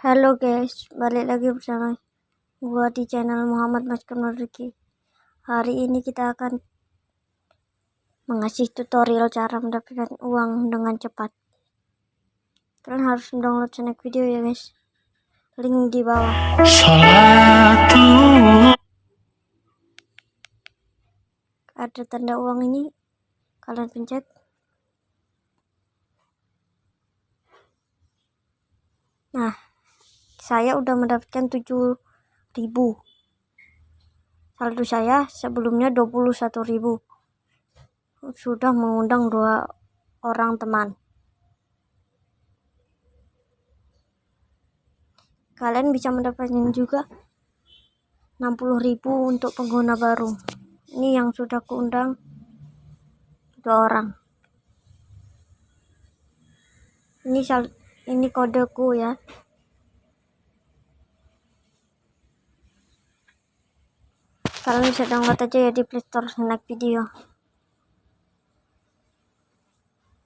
Halo guys, balik lagi bersama gua di channel Muhammad Masker Riki. Hari ini kita akan mengasih tutorial cara mendapatkan uang dengan cepat. Kalian harus download snack video ya guys, link di bawah. Ada tanda uang ini, kalian pencet. Nah, saya udah mendapatkan 7.000. Saldo saya sebelumnya 21.000. Sudah mengundang 2 orang teman. Kalian bisa mendapatkan juga 60.000 untuk pengguna baru. Ini yang sudah kuundang 2 orang. Ini kodeku ya. Kalian bisa download aja ya di Playstore Snack Video.